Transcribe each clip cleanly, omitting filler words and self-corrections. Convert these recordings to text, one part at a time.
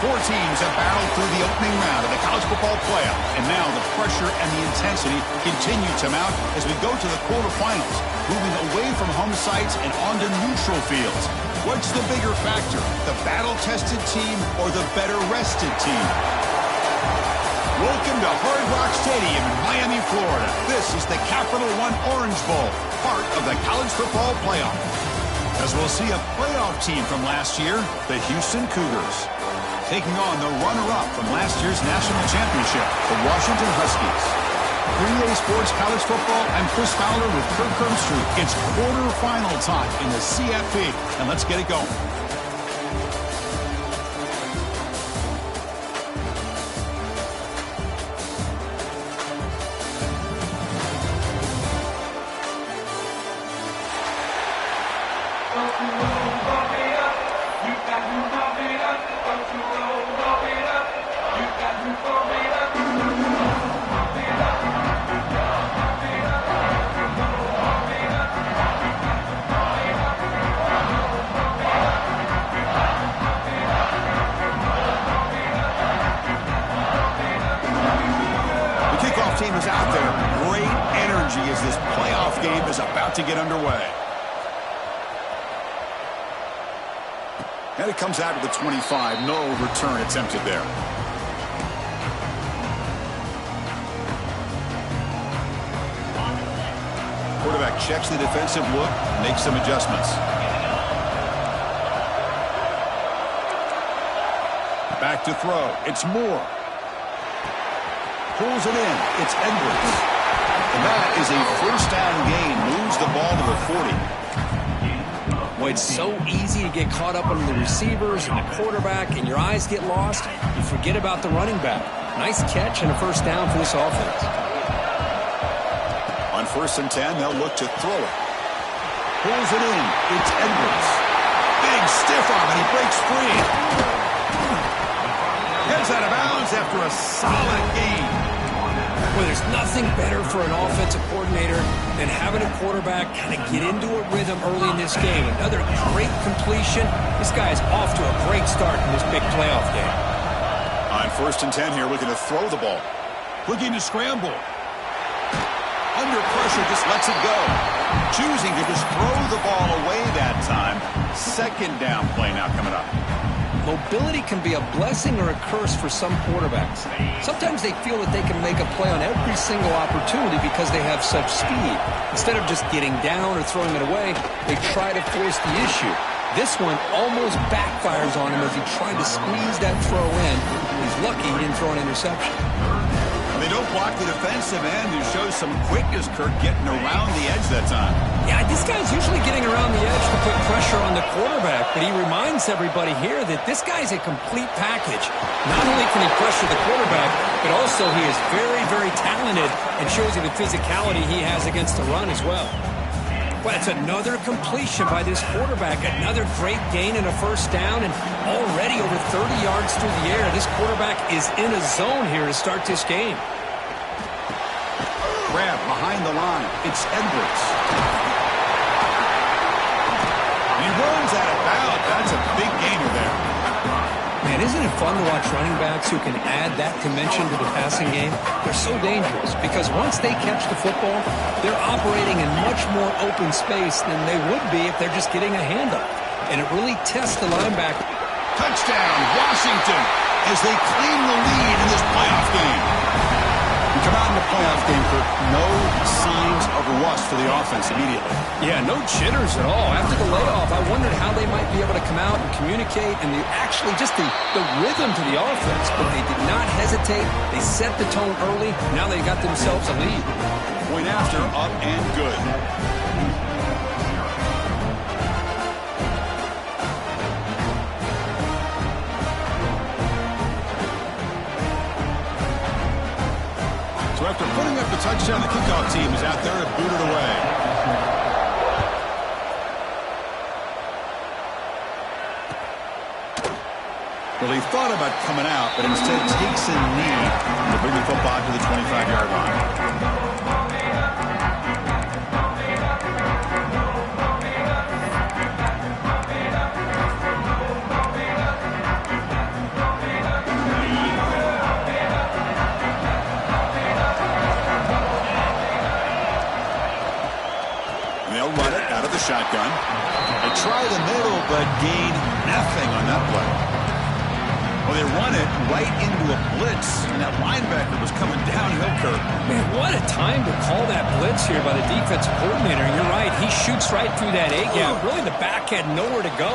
Four teams have battled through the opening round of the college football playoff, and now the pressure and the intensity continue to mount as we go to the quarterfinals, moving away from home sites and onto neutral fields. What's the bigger factor, the battle-tested team or the better-rested team? Welcome to Hard Rock Stadium in Miami, Florida. This is the Capital One Orange Bowl, part of the college football playoff. As we'll see a playoff team from last year, the Houston Cougars, taking on the runner-up from last year's national championship, the Washington Huskies. 3A Sports College Football, I'm Chris Fowler with Kirk Kirkstreet. It's quarterfinal time in the CFB, and let's get it going. Team is out there. Great energy as this playoff game is about to get underway. And it comes out to the 25. No return attempted there. Quarterback checks the defensive look, makes some adjustments. Back to throw. It's Moore. Pulls it in. It's Edwards. And that is a first down gain. Moves the ball to the 40. Well, it's so easy to get caught up on the receivers and the quarterback, and your eyes get lost. You forget about the running back. Nice catch and a first down for this offense. On 1st and 10, they'll look to throw it. Pulls it in. It's Edwards. Big stiff arm, and he breaks free. Heads out of bounds after a solid gain. Well, there's nothing better for an offensive coordinator than having a quarterback kind of get into a rhythm early in this game. Another great completion. This guy is off to a great start in this big playoff game. On 1st and 10 here, looking to throw the ball. Looking to scramble. Under pressure, just lets it go. Choosing to just throw the ball away that time. 2nd down play now coming up. Mobility can be a blessing or a curse for some quarterbacks. Sometimes they feel that they can make a play on every single opportunity because they have such speed. Instead of just getting down or throwing it away, they try to force the issue. This one almost backfires on him as he tried to squeeze that throw in. He's lucky he didn't throw an interception. They don't block the defensive end, who shows some quickness, Kirk, getting around the edge that time. Yeah, this guy's usually getting around the edge to put pressure on the quarterback, but he reminds everybody here that this guy's a complete package. Not only can he pressure the quarterback, but also he is very, very talented and shows you the physicality he has against the run as well. Well, it's another completion by this quarterback. Another great gain and a first down, and already over 30 yards through the air. This quarterback is in a zone here to start this game. Grab behind the line. It's Edwards. He runs out of bounds. That's a big gainer there. Man, isn't it fun to watch running backs who can add that dimension to the passing game? They're so dangerous because once they catch the football, they're operating in much more open space than they would be if they're just getting a handoff. And it really tests the linebacker. Touchdown, Washington, as they claim the lead in this playoff game. You come out in the playoff game, Kirk, no signs of rust for the offense immediately. Yeah, no jitters at all. After the layoff, I wondered how they might be able to come out and communicate and actually just the rhythm to the offense. But they did not hesitate. They set the tone early. Now they got themselves a lead. Point after, up and good. So after putting up the touchdown, the kickoff team is out there to boot it away. Well, he thought about coming out, but instead takes a knee to bring the football to the 25-yard line. Shotgun. They try the middle, but gain nothing on that play. Well, they run it right into a blitz, and that linebacker was coming downhill, Kirk. Man, what a time to call that blitz here by the defensive coordinator. And you're right, he shoots right through that A-gap. Really, the back had nowhere to go.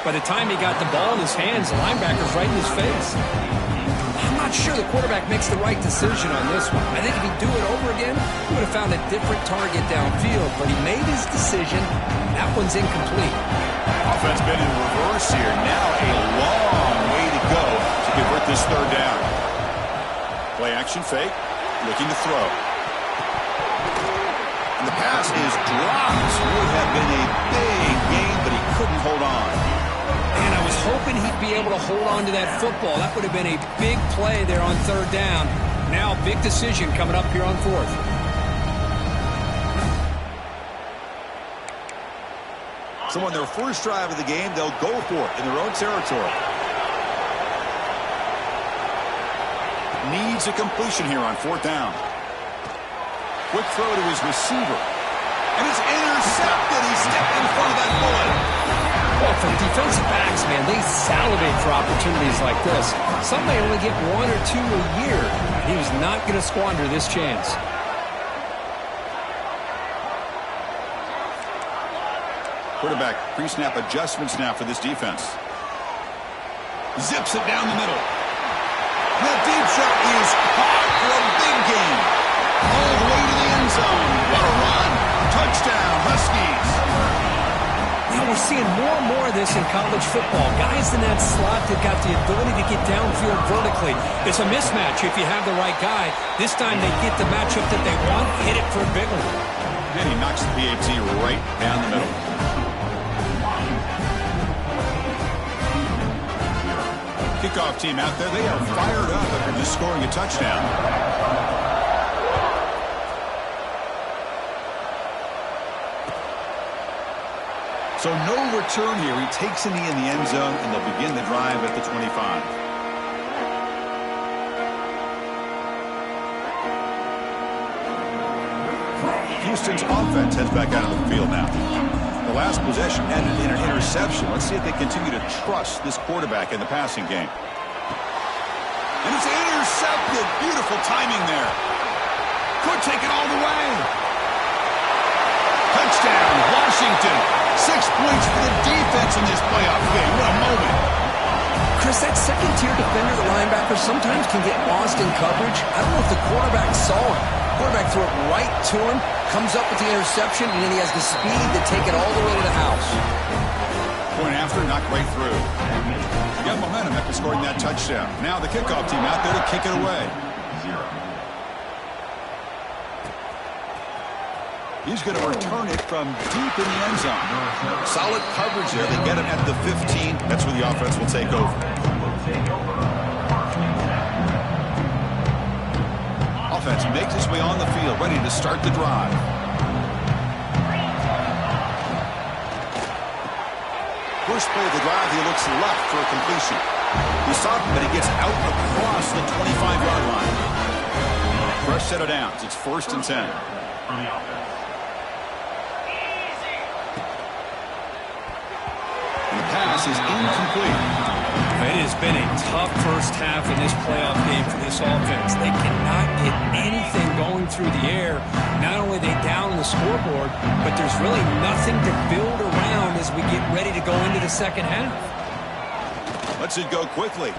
By the time he got the ball in his hands, the linebacker's right in his face. I'm not sure the quarterback makes the right decision on this one. I think if he'd do it over again, he would have found a different target downfield. But he made his decision. That one's incomplete. Offense been in reverse here. Now a long way to go to convert this third down. Play action fake. Looking to throw. And the pass is dropped. Would have been a big gain, but he couldn't hold on. And I was hoping he'd be able to hold on to that football. That would have been a big play there on third down. Now, big decision coming up here on fourth. So on their first drive of the game, they'll go for it in their own territory. Needs a completion here on fourth down. Quick throw to his receiver. And it's intercepted. He stepped in front of that bullet. Well, for defensive backs, man, they salivate for opportunities like this. Some may only get one or two a year. He was not going to squander this chance. Quarterback pre-snap adjustments now for this defense. Zips it down the middle. The deep shot is caught for a big gain. All the way to the end zone. What a run. Touchdown, Huskies. Now we're seeing more and more of this in college football. Guys in that slot that got the ability to get downfield vertically. It's a mismatch if you have the right guy. This time they get the matchup that they want, hit it for a big one. And he knocks the PAT right down the middle. Kickoff team out there, they are fired up after just scoring a touchdown. So no return here. He takes a knee in the end zone, and they'll begin the drive at the 25. Houston's offense heads back out of the field now. The last possession ended in an interception. Let's see if they continue to trust this quarterback in the passing game. And it's intercepted. Beautiful timing there. Could take it all the way. Touchdown, Washington. 6 points for the defense in this playoff game. What a moment. Chris, that second-tier defender, the linebacker, sometimes can get lost in coverage. I don't know if the quarterback saw it. Quarterback threw it right to him, comes up with the interception, and then he has the speed to take it all the way to the house. Point after, knocked right through. He got momentum after scoring that touchdown. Now the kickoff team out there to kick it away. He's going to return it from deep in the end zone. Solid coverage there. They get him at the 15. That's where the offense will take over. Offense makes its way on the field, ready to start the drive. First play of the drive, he looks left for a completion. He stopped, but he gets out across the 25-yard line. Fresh set of downs. It's 1st and 10. And the pass is incomplete. It has been a tough first half in this playoff game for this offense. They cannot get anything going through the air. Not only are they down on the scoreboard, but there's really nothing to build around as we get ready to go into the second half. Lets it go quickly.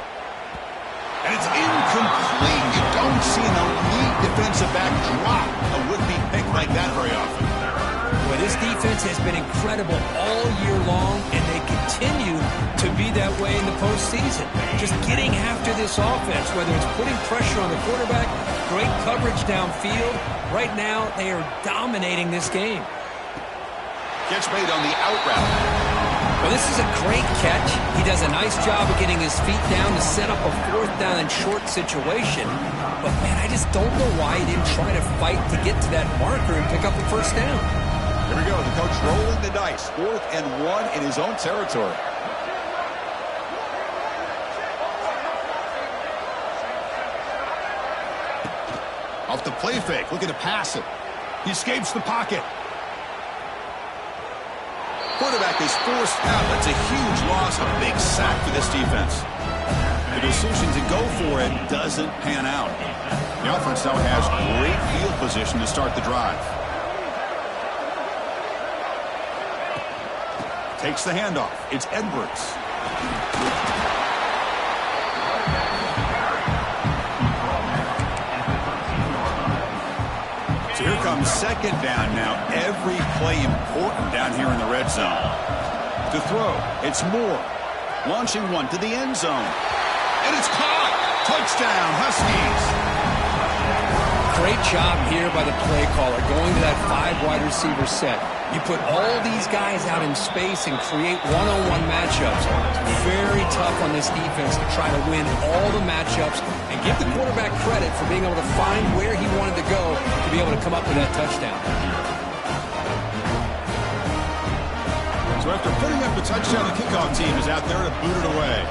And it's incomplete. You don't see an elite defensive back drop a would-be pick like that very often. Well, this defense has been incredible all year long, and they continue to be that way in the postseason. Just getting after this offense, whether it's putting pressure on the quarterback, great coverage downfield. Right now, they are dominating this game. Catch made on the out route. Well, this is a great catch. He does a nice job of getting his feet down to set up a 4th down and short situation. But, man, I just don't know why he didn't try to fight to get to that marker and pick up a 1st down. Here we go. The coach rolling the dice. 4th and 1 in his own territory. Off the play fake. Looking to pass it. He escapes the pocket. Quarterback is forced out. That's a huge loss. A big sack for this defense. The decision to go for it doesn't pan out. The offense now has great field position to start the drive. Takes the handoff. It's Edwards. So here comes 2nd down now. Every play important down here in the red zone. To throw, it's Moore. Launching one to the end zone. And it's caught. Touchdown, Huskies. Great job here by the play caller, going to that 5 wide receiver set. You put all these guys out in space and create one-on-one matchups. It's very tough on this defense to try to win all the matchups and give the quarterback credit for being able to find where he wanted to go to be able to come up with that touchdown. So after putting up the touchdown, the kickoff team is out there to boot it away.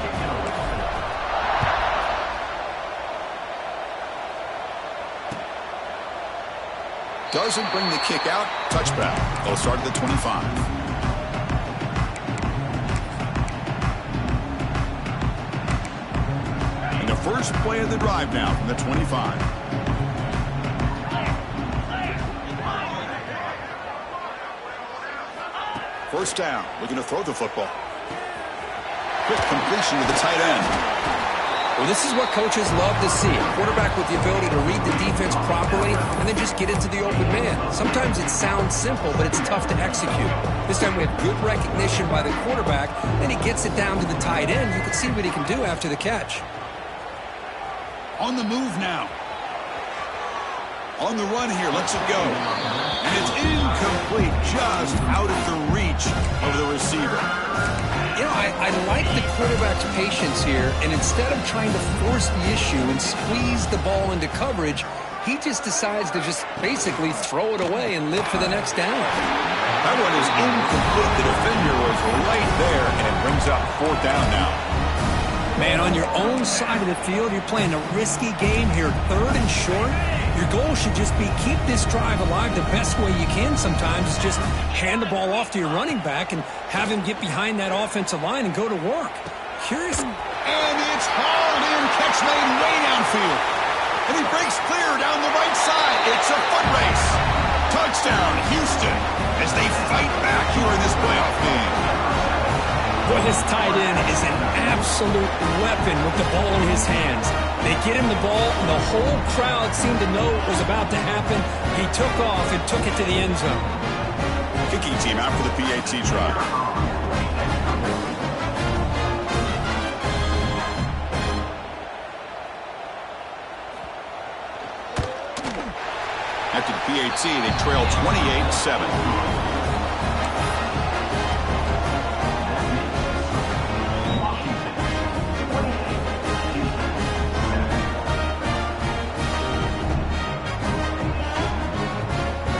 Doesn't bring the kick out. Touchback. They'll start at the 25. And the first play of the drive now from the 25. First down. Looking to throw the football. Quick completion to the tight end. Well, this is what coaches love to see. A quarterback with the ability to read the defense properly and then just get into the open man. Sometimes it sounds simple, but it's tough to execute. This time we have good recognition by the quarterback. Then he gets it down to the tight end. You can see what he can do after the catch. On the move now. On the run here. Lets it go. And it's incomplete. Just out of the reach of the receiver. You know, I like the quarterback's patience here, and instead of trying to force the issue and squeeze the ball into coverage, he just decides to just basically throw it away and live for the next down. That one is incomplete. The defender was right there, and it brings up 4th down now. Man, on your own side of the field, you're playing a risky game here, 3rd and short. Your goal should just be keep this drive alive the best way you can sometimes is just hand the ball off to your running back and have him get behind that offensive line and go to work. Curious. And it's hauled in. Catch made way downfield. And he breaks clear down the right side. It's a foot race. Touchdown, Houston, as they fight back here in this playoff game. Boy, this tight end is an absolute weapon with the ball in his hands. They get him the ball, and the whole crowd seemed to know what was about to happen. He took off and took it to the end zone. Kicking team out for the PAT try. After the PAT, they trail 28-7.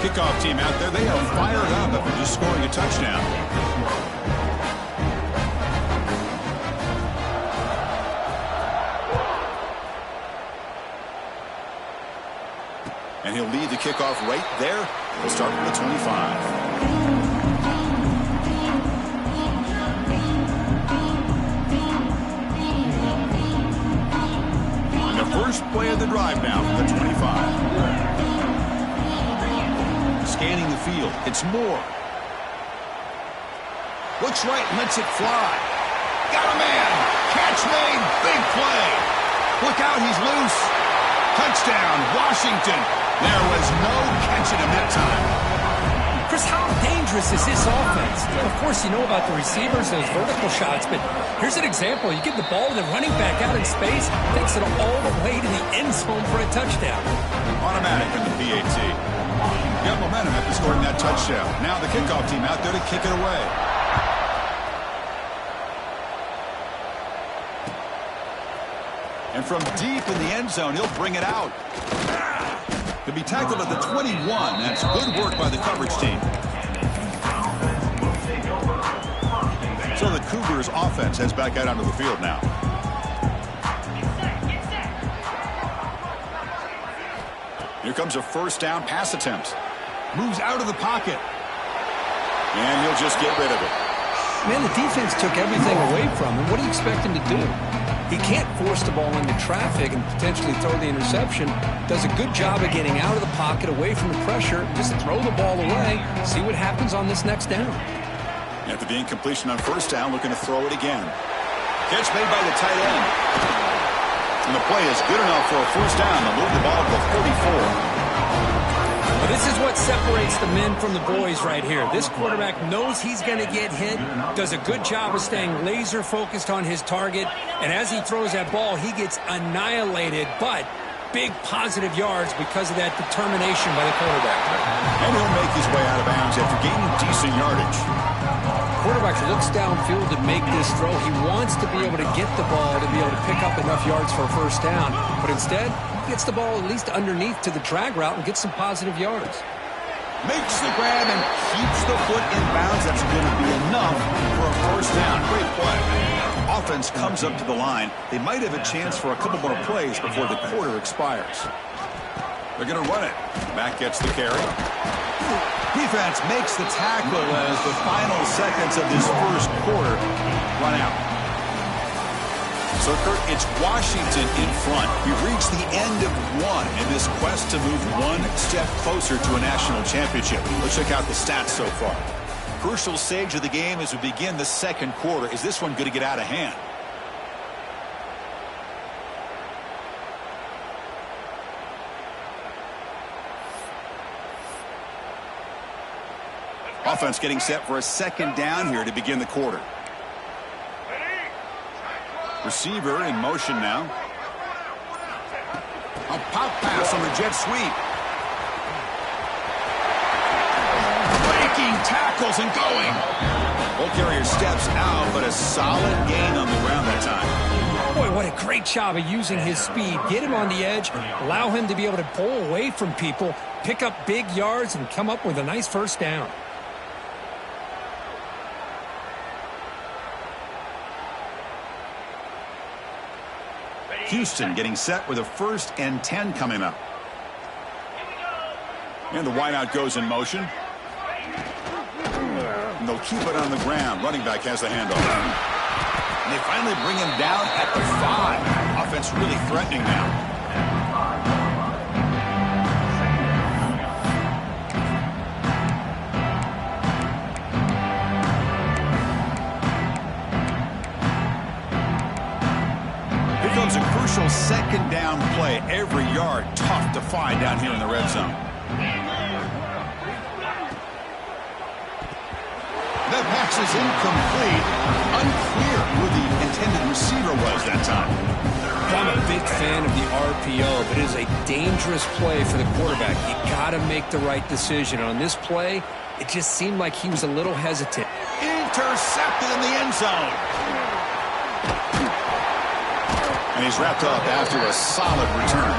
Kickoff team out there, they are fired up after just scoring a touchdown. And he'll lead the kickoff right there. He'll start from the 25. First play of the drive now from the 25. Scanning the field. It's Moore. Looks right and lets it fly. Got a man. Catch made. Big play. Look out, he's loose. Touchdown, Washington. There was no catching him that time. Chris, how dangerous is this offense? Of course, you know about the receivers, those vertical shots, but here's an example. You give the ball to the running back out in space, takes it all the way to the end zone for a touchdown. Automatic in the PAT. Got momentum after scoring that touchdown. Now the kickoff team out there to kick it away. And from deep in the end zone, he'll bring it out. To be tackled at the 21. That's good work by the coverage team. So the Cougars offense heads back out onto the field now. Here comes a first down pass attempt. Moves out of the pocket. And he'll just get rid of it. Man, the defense took everything away from him. What do you expect him to do? He can't force the ball into traffic and potentially throw the interception. Does a good job of getting out of the pocket, away from the pressure. Just throw the ball away. See what happens on this next down. After the incompletion on first down, looking to throw it again. Catch made by the tight end. And the play is good enough for a first down to move the ball to the 44. Well, this is what separates the men from the boys right here. This quarterback knows he's going to get hit, does a good job of staying laser focused on his target, and as he throws that ball, he gets annihilated, but big positive yards because of that determination by the quarterback. And he'll make his way out of bounds after gaining decent yardage. Quarterback looks downfield to make this throw. He wants to be able to get the ball to be able to pick up enough yards for a first down, but instead, he gets the ball at least underneath to the drag route and gets some positive yards. Makes the grab and keeps the foot in bounds. That's going to be enough for a first down. Great play. Offense comes up to the line. They might have a chance for a couple more plays before the quarter expires. They're going to run it. Mack gets the carry. Defense makes the tackle as the final seconds of this first quarter run out. So, Kurt, it's Washington in front. We've reached the end of one in this quest to move one step closer to a national championship. Let's check out the stats so far. Crucial stage of the game as we begin the second quarter. Is this one going to get out of hand? Offense getting set for a second down here to begin the quarter. Receiver in motion now. A pop pass on the jet sweep. Breaking tackles and going. Ball carrier steps out, but a solid gain on the ground that time. Boy, what a great job of using his speed. Get him on the edge, allow him to be able to pull away from people, pick up big yards, and come up with a nice first down. Houston getting set with a 1st and 10 coming up. And the wideout goes in motion. And they'll keep it on the ground. Running back has the handoff. And they finally bring him down at the 5. Offense really threatening now. Comes a crucial second down play. Every yard tough to find down here in the red zone. That pass is incomplete. Unclear who the intended receiver was that time. I'm a big fan of the RPO, but it is a dangerous play for the quarterback. You got to make the right decision. On this play, it just seemed like he was a little hesitant. Intercepted in the end zone. And he's wrapped up after a solid return.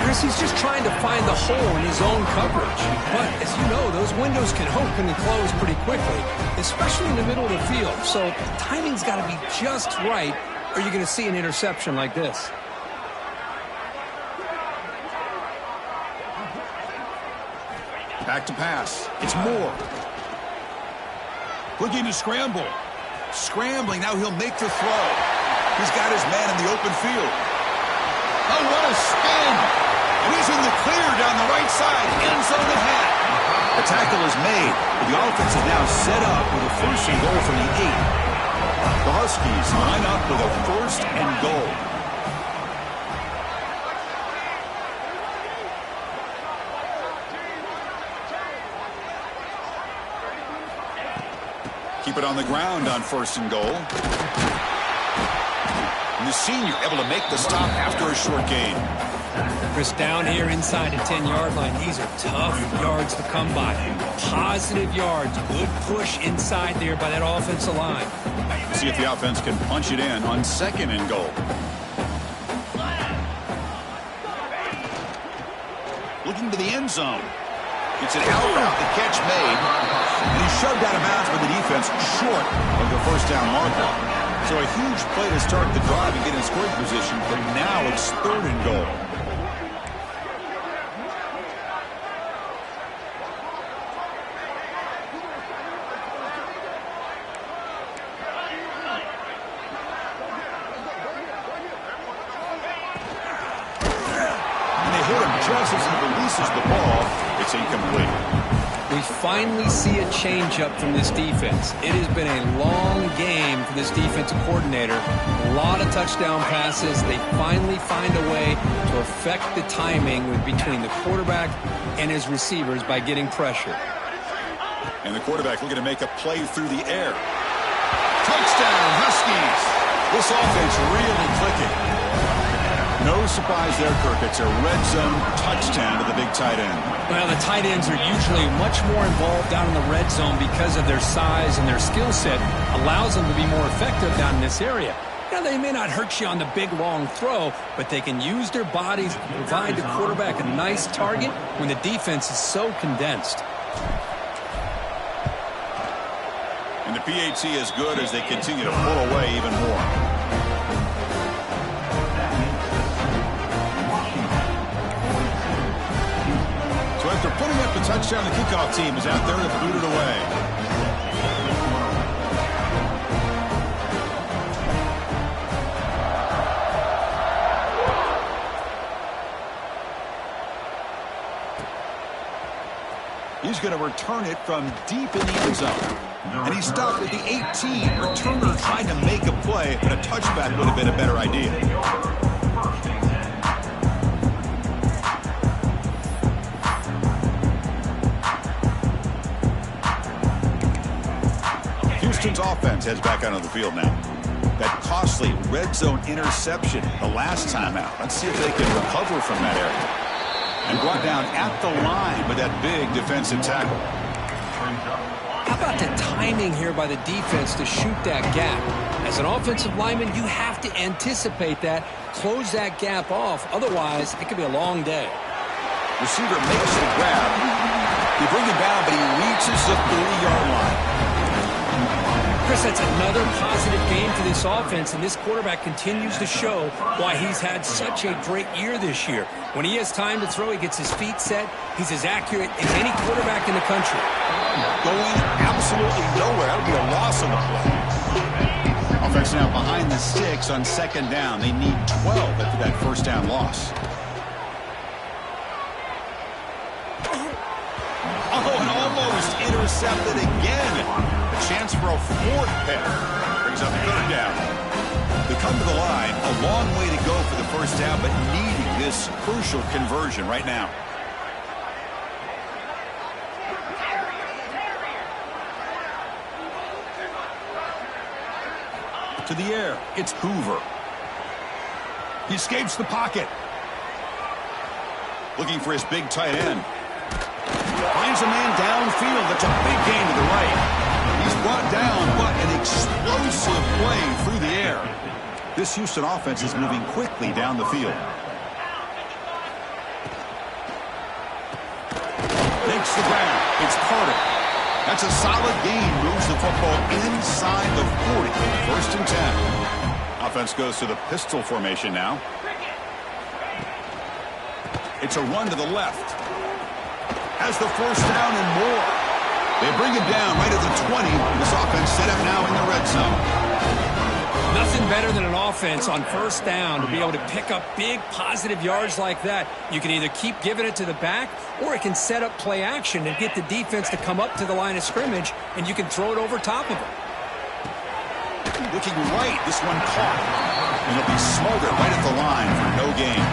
Chris, he's just trying to find the hole in his own coverage. But, as you know, those windows can open and close pretty quickly, especially in the middle of the field. So the timing's got to be just right, or you're going to see an interception like this. Back to pass. It's Moore. Looking to scramble. Scrambling. Now he'll make the throw. He's got his man in the open field. Oh, what a spin. And he's in the clear down the right side. End zone ahead. The tackle is made. The offense is now set up with a 1st and goal from the 8. The Huskies line up with a 1st and goal. Keep it on the ground on 1st and goal. And the senior able to make the stop after a short gain. Chris, down here inside the 10-yard line, these are tough yards to come by. Positive yards, good push inside there by that offensive line. See if the offense can punch it in on 2nd and goal. Looking to the end zone. It's an out route, the catch made. And he's shoved out of bounds by the defense short of the 1st down marker. So a huge play to start the drive and get in scoring position, but now it's 3rd and goal. Just as he releases the ball, it's incomplete. We finally see a change-up from this defense. It has been a long game for this defensive coordinator. A lot of touchdown passes. They finally find a way to affect the timing between the quarterback and his receivers by getting pressure. And the quarterback looking to make a play through the air. Touchdown, Huskies. This offense really clicking. No surprise there, Kirk. It's a red zone touchdown to the big tight end. Well, the tight ends are usually much more involved down in the red zone because of their size and their skill set allows them to be more effective down in this area. Now, they may not hurt you on the big, long throw, but they can use their bodies to provide the quarterback a nice target when the defense is so condensed. And the PAT is good as they continue to pull away even more. After putting up the touchdown, the kickoff team is out there to boot it away. He's going to return it from deep in the end zone. And he stopped at the 18. Returner trying to make a play, but a touchback would have been a better idea. Houston's offense heads back out on the field now. That costly red zone interception the last time out. Let's see if they can recover from that area. And brought down at the line with that big defensive tackle. How about the timing here by the defense to shoot that gap? As an offensive lineman, you have to anticipate that, close that gap off. Otherwise, it could be a long day. Receiver makes the grab. They bring him down, but he reaches the 30-yard line. Chris, that's another positive game for this offense, and this quarterback continues to show why he's had such a great year this year. When he has time to throw, he gets his feet set. He's as accurate as any quarterback in the country. Going absolutely nowhere. That would be a loss on the play. Offense now behind the sticks on 2nd down. They need 12 after that 1st down loss. Oh, and almost intercepted again. A chance for a 4th pick. Brings up 3rd down. They come to the line. A long way to go for the 1st down, but needing this crucial conversion right now. To the air. It's Hoover. He escapes the pocket. Looking for his big tight end. Finds a man downfield. That's a big gain to the right. He's brought down, but an explosive play through the air. This Houston offense is moving quickly down the field. Makes the grab. It's Carter. That's a solid gain. Moves the football inside the 40. 1st and 10. Offense goes to the pistol formation now. It's a run to the left. has the first down and more. They bring him down right at the 20. This offense set up now in the red zone. Nothing better than an offense on first down to be able to pick up big positive yards like that. You can either keep giving it to the back, or it can set up play action and get the defense to come up to the line of scrimmage, and you can throw it over top of them. Looking right, this one caught. And it'll be Smolder right at the line for no gain.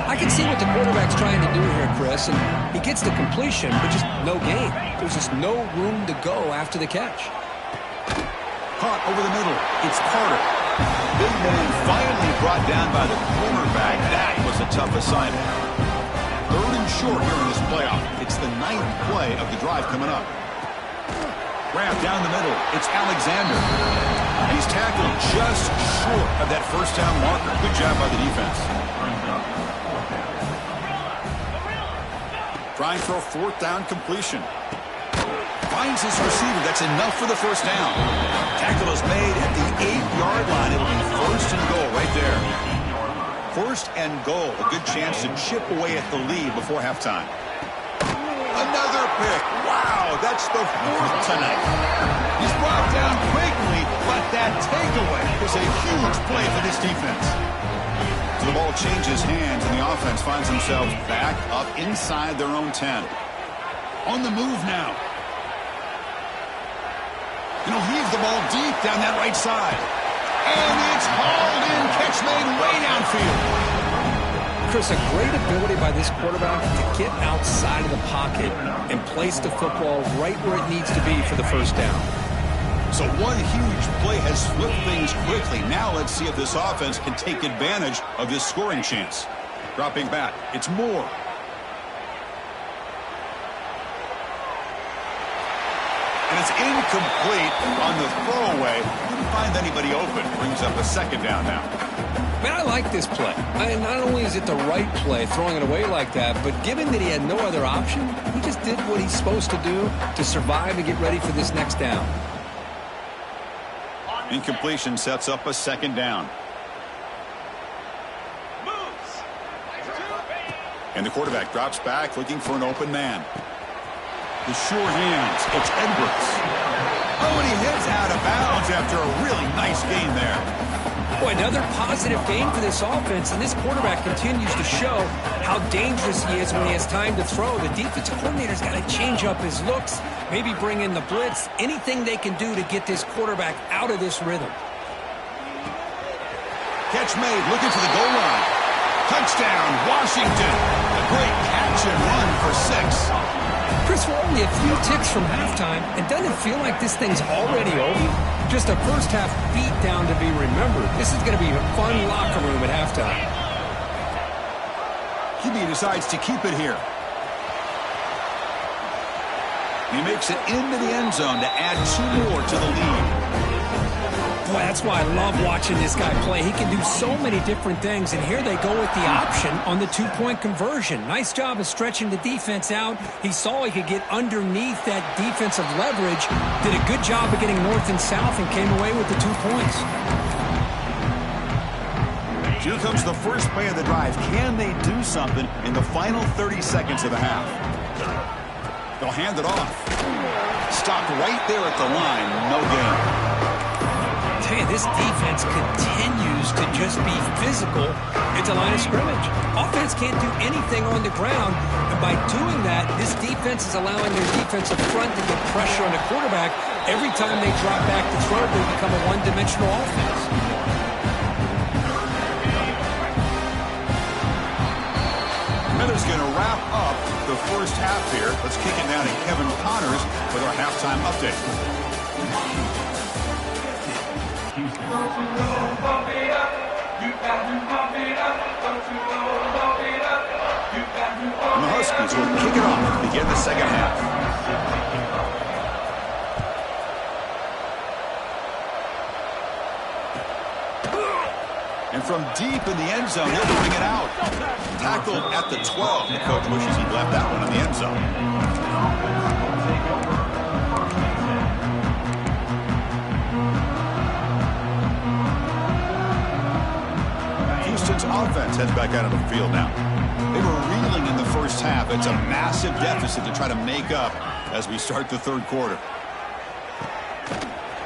I can see what the quarterback's trying to do here, Chris, and he gets the completion, but just no gain. There's just no room to go after the catch. Caught over the middle. It's Carter. Big man finally brought down by the cornerback. That was a tough assignment. 3rd and short here in this playoff. It's the 9th play of the drive coming up. Grab down the middle. It's Alexander. He's tackled just short of that first down marker. Good job by the defense. Trying for a 4th down completion. Finds his receiver. That's enough for the first down. Tackle is made at the 8-yard line. It'll be 1st and goal right there. 1st and goal. A good chance to chip away at the lead before halftime. Another pick. Wow, that's the 4th tonight. He's brought down quickly, but that takeaway is a huge play for this defense. So the ball changes hands, and the offense finds themselves back up inside their own 10. On the move now. And he'll heave the ball deep down that right side. And it's hauled in. Catch made way downfield. Chris, a great ability by this quarterback to get outside of the pocket and place the football right where it needs to be for the first down. So one huge play has flipped things quickly. Now let's see if this offense can take advantage of this scoring chance. Dropping back, it's Moore. And it's incomplete on the throwaway. Couldn't find anybody open. Brings up a 2nd down now. Man, I like this play. Not only is it the right play, throwing it away like that, but given that he had no other option, he just did what he's supposed to do to survive and get ready for this next down. Incompletion sets up a 2nd down. And the quarterback drops back looking for an open man. The sure hands. It's Edwards. Oh, and he heads out of bounds after a really nice gain there. Boy, another positive game for this offense, and this quarterback continues to show how dangerous he is when he has time to throw. The defensive coordinator's got to change up his looks, maybe bring in the blitz, anything they can do to get this quarterback out of this rhythm. Catch made, looking for the goal line. Touchdown, Washington. A great catch and run for 6. Chris, we're only a few ticks from halftime, and doesn't it feel like this thing's already over? Just a first-half beatdown to be remembered. This is going to be a fun locker room at halftime. QB decides to keep it here. He makes it into the end zone to add 2 more to the lead. Boy, that's why I love watching this guy play. He can do so many different things, and here they go with the option on the 2-point conversion. Nice job of stretching the defense out. He saw he could get underneath that defensive leverage, did a good job of getting north and south, and came away with the 2 points. Here comes the first play of the drive. Can they do something in the final 30 seconds of the half? They'll hand it off. Stopped right there at the line. No gain. This defense continues to just be physical at the line of scrimmage. Offense can't do anything on the ground, and by doing that, this defense is allowing their defensive front to get pressure on the quarterback. Every time they drop back to throw, they become a one-dimensional offense. Miller's going to wrap up the first half here. Let's kick it down to Kevin Connors with our halftime update. And the Huskies will kick it off to begin the second half. And from deep in the end zone, he'll bring it out. Tackled at the 12. The coach wishes he'd left that one in the end zone. Houston's offense heads back out of the field now. They were reeling in the first half It's a massive deficit to try to make up as we start the third quarter.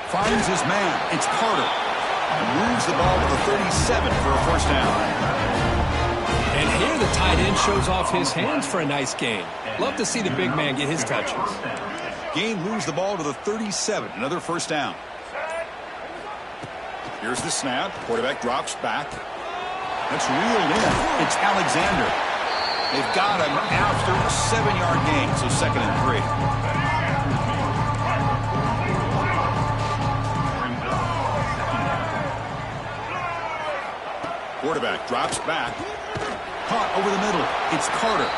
Finds his man. It's Carter. And moves the ball to the 37 for a first down. And here the tight end shows off his hands for a nice gain. Love to see the big man get his touches. Gain moves the ball to the 37. Another first down. Here's the snap. Quarterback drops back. That's reeled in. It's Alexander. They've got him after a 7-yard gain, so 2nd and 3. Quarterback drops back. Caught over the middle. It's Carter.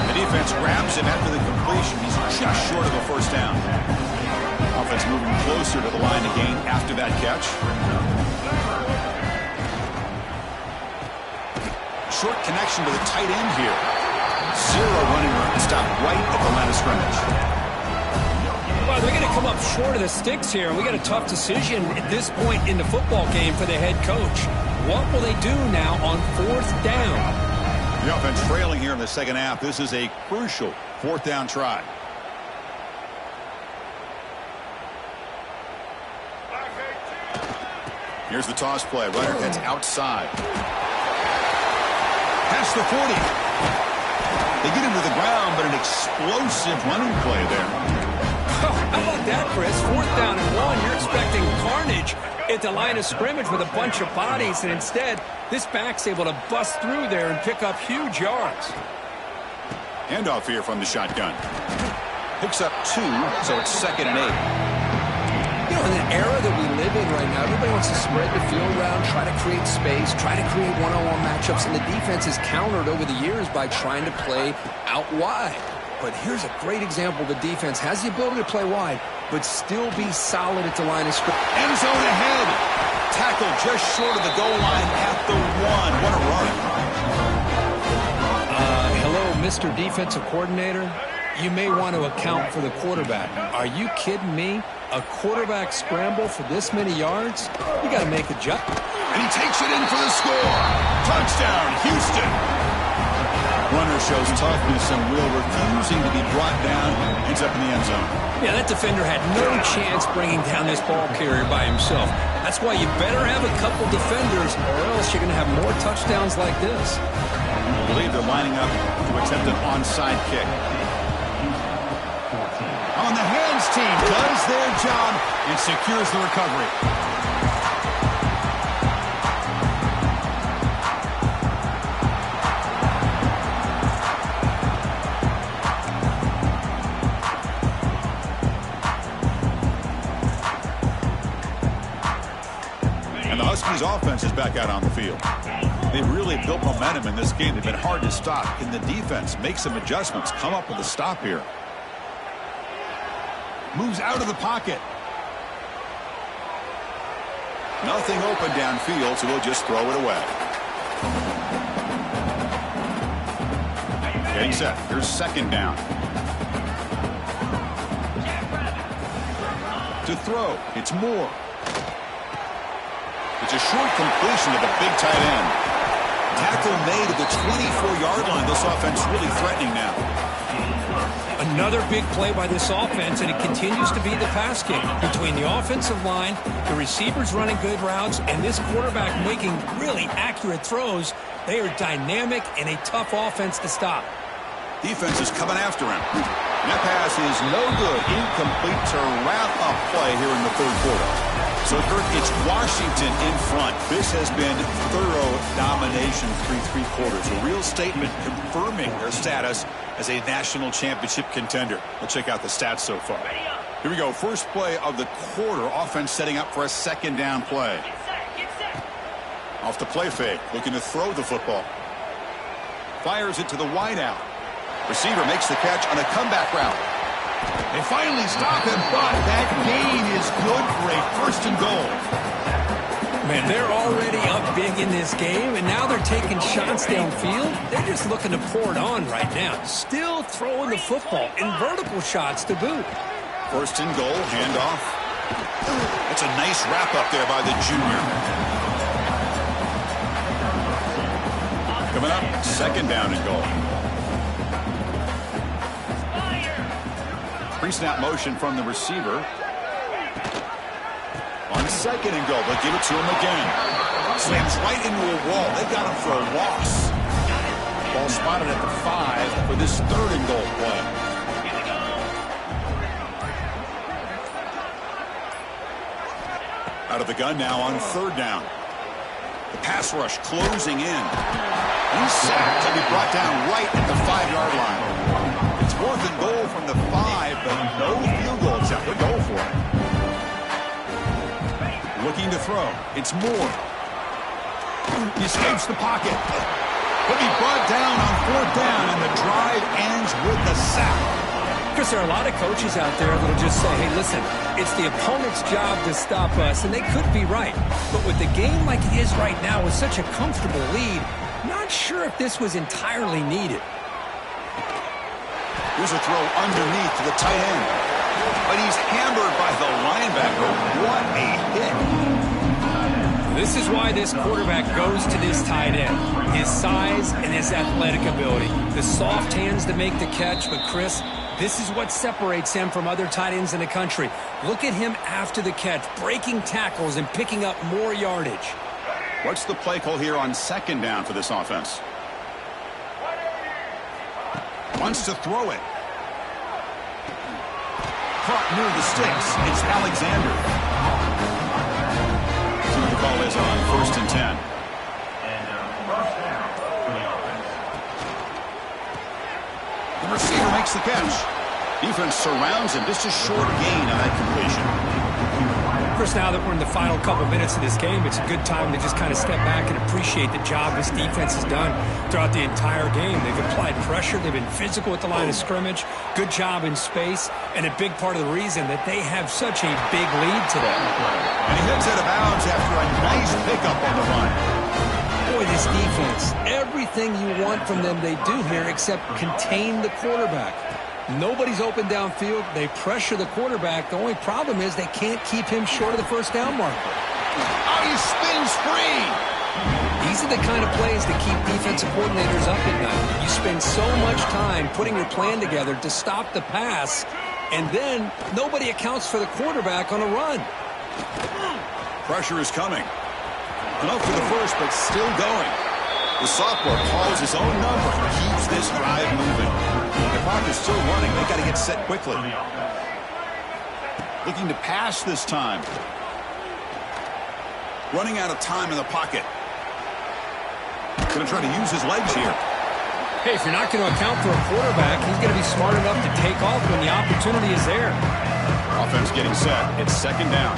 The defense grabs him after the completion. He's just short of a first down. Offense moving closer to the line to gain after that catch. Short connection to the tight end here. 0 running room. Stop right at the line of scrimmage. Well, they're going to come up short of the sticks here. We got a tough decision at this point in the football game for the head coach. What will they do now on 4th down? The offense trailing here in the second half. This is a crucial 4th down try. Here's the toss play. Runner heads outside. Past the 40. They get him to the ground, but an explosive running play there. Oh, how about that, Chris? 4th down and 1. You're expecting carnage at the line of scrimmage with a bunch of bodies, and instead, this back's able to bust through there and pick up huge yards. Handoff here from the shotgun. Picks up 2, so it's 2nd and 8. You know, in the era that we live in right now, everybody wants to spread the field around, try to create space, try to create one-on-one matchups, and the defense has countered over the years by trying to play out wide. But here's a great example. The defense has the ability to play wide, but still be solid at the line of scrimmage. End zone ahead. Tackle just short of the goal line at the 1. What a run. Hello, Mr. Defensive Coordinator. You may want to account for the quarterback. Are you kidding me? A quarterback scramble for this many yards? You got to make a jump. And he takes it in for the score. Touchdown, Houston. Runner shows toughness and will, refusing to be brought down. Ends up in the end zone. Yeah, that defender had no chance bringing down this ball carrier by himself. That's why you better have a couple defenders, or else you're going to have more touchdowns like this. I believe they're lining up to attempt an onside kick. On the hands team does their job and secures the recovery. Huskies offense is back out on the field. They've really built momentum in this game. They've been hard to stop. Can the defense make some adjustments? Come up with a stop here. Moves out of the pocket. Nothing open downfield, so we'll just throw it away. Getting set. Here's 2nd down. To throw. It's Moore. It's a short completion to the big tight end. Tackle made at the 24-yard line. This offense really threatening now. Another big play by this offense, and it continues to be the pass game. Between the offensive line, the receivers running good routes, and this quarterback making really accurate throws, they are dynamic and a tough offense to stop. Defense is coming after him. And that pass is no good. Incomplete to wrap up play here in the third quarter. So, Kirk, it's Washington in front. This has been thorough domination through 3 quarters. A real statement confirming their status as a national championship contender. We'll check out the stats so far. Here we go. First play of the quarter. Offense setting up for a 2nd down play. Off the play fake. Looking to throw the football. Fires it to the wideout. Receiver makes the catch on a comeback route. They finally stop him, but that gain is good for a 1st and goal. Man, they're already up big in this game, and now they're taking shots downfield. They're just looking to pour it on right now. Still throwing the football in vertical shots to boot. 1st and goal, handoff. That's a nice wrap up there by the junior. Coming up, 2nd down and goal. Pre-snap motion from the receiver. On second and goal, they'll give it to him again. Slams right into a wall. They got him for a loss. Ball spotted at the 5 for this third and goal play. Out of the gun now on third down. The pass rush closing in. He's sacked to be brought down right at the 5-yard line. It's 4th and goal from the 5, but no field goal attempt. They'll go for it. Looking to throw. It's Moore. He escapes the pocket. He'll be brought down on 4th down, and the drive ends with the sack. Chris, there are a lot of coaches out there that will just say, hey, listen, it's the opponent's job to stop us, and they could be right. But with the game like it is right now with such a comfortable lead, not sure if this was entirely needed. Here's a throw underneath to the tight end. But he's hammered by the linebacker. What a hit. This is why this quarterback goes to this tight end. His size and his athletic ability. The soft hands to make the catch, but Chris, this is what separates him from other tight ends in the country. Look at him after the catch, breaking tackles and picking up more yardage. What's the play call here on second down for this offense? Wants to throw it. Caught near the sticks. It's Alexander. See what the call is on 1st and 10. The receiver makes the catch. Defense surrounds him. Just a short gain on that completion. Chris, now that we're in the final couple minutes of this game, it's a good time to just kind of step back and appreciate the job this defense has done throughout the entire game. They've applied pressure. They've been physical at the line of scrimmage. Good job in space. And a big part of the reason that they have such a big lead today. And he heads out of bounds after a nice pickup on the run. Boy, this defense, everything you want from them they do here except contain the quarterback. Nobody's open downfield. They pressure the quarterback. The only problem is they can't keep him short of the first down marker. Oh, he spins free. These are the kind of plays that keep defensive coordinators up at night. You spend so much time putting your plan together to stop the pass, and then nobody accounts for the quarterback on a run. Pressure is coming. Enough for the first, but still going. The sophomore calls his own number and keeps this drive moving. The clock is still running. They got to get set quickly. Looking to pass this time. Running out of time in the pocket. Going to try to use his legs here. Hey, if you're not going to account for a quarterback, he's going to be smart enough to take off when the opportunity is there. Offense getting set. It's second down.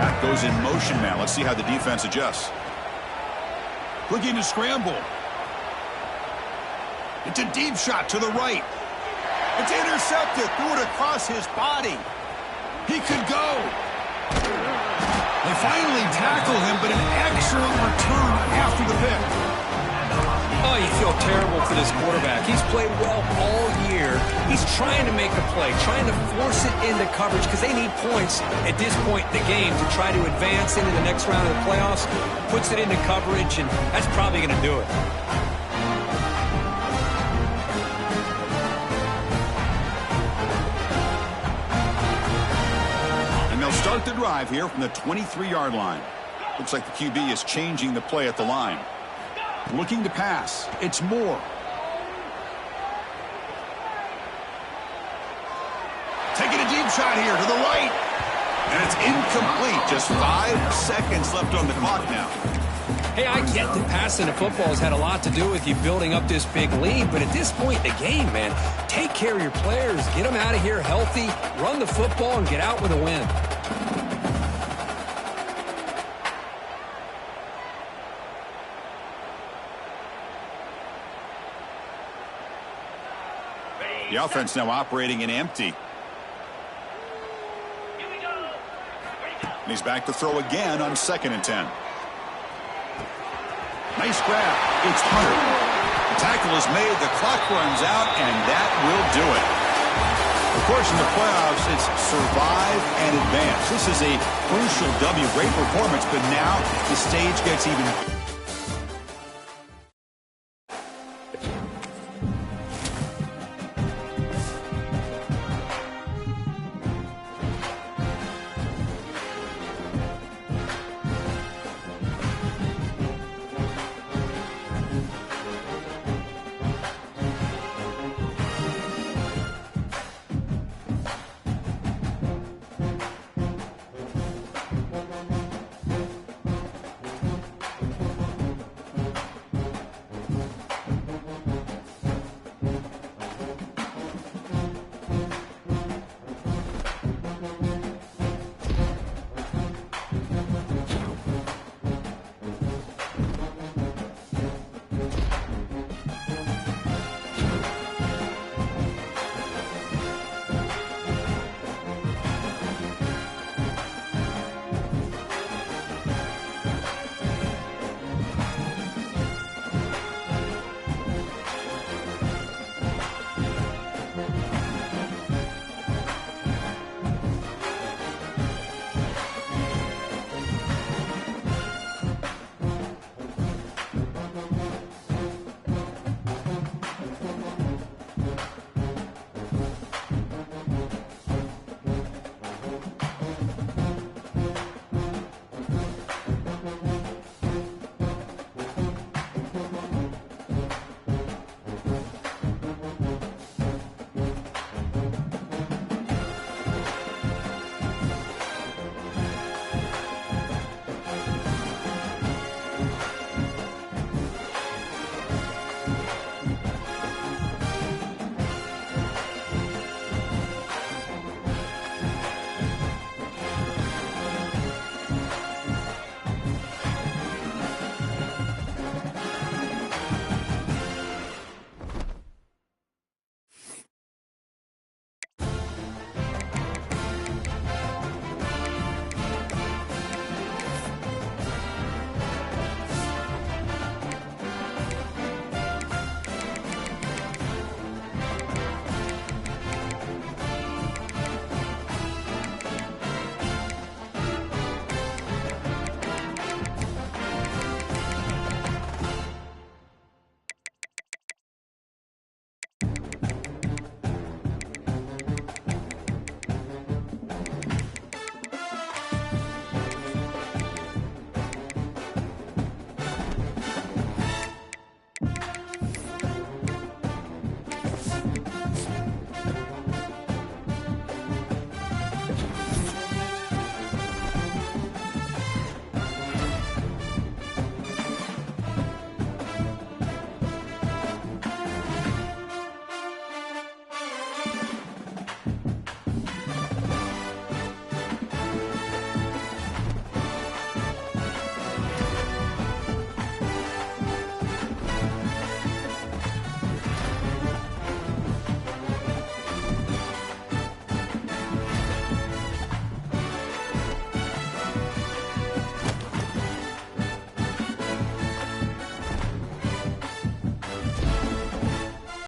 That goes in motion now. Let's see how the defense adjusts. Looking to scramble. It's a deep shot to the right. It's intercepted. Threw it across his body. He could go. They finally tackle him, but an excellent return after the pick. Oh, you feel terrible for this quarterback. He's played well all year. He's trying to make a play, trying to force it into coverage because they need points at this point in the game to try to advance into the next round of the playoffs. Puts it into coverage, and that's probably going to do it. And they'll start the drive here from the 23-yard line. Looks like the QB is changing the play at the line. Looking to pass. It's Moore. Taking a deep shot here to the right. And it's incomplete. Just 5 seconds left on the clock now. Hey, I get that passing the football has had a lot to do with you building up this big lead, but at this point in the game, man, take care of your players. Get them out of here healthy, run the football, and get out with a win. The offense now operating in empty. And he's back to throw again on 2nd and 10. Nice grab. It's Hunter. The tackle is made. The clock runs out, and that will do it. Of course, in the playoffs, it's survive and advance. This is a crucial W. Great performance, but now the stage gets even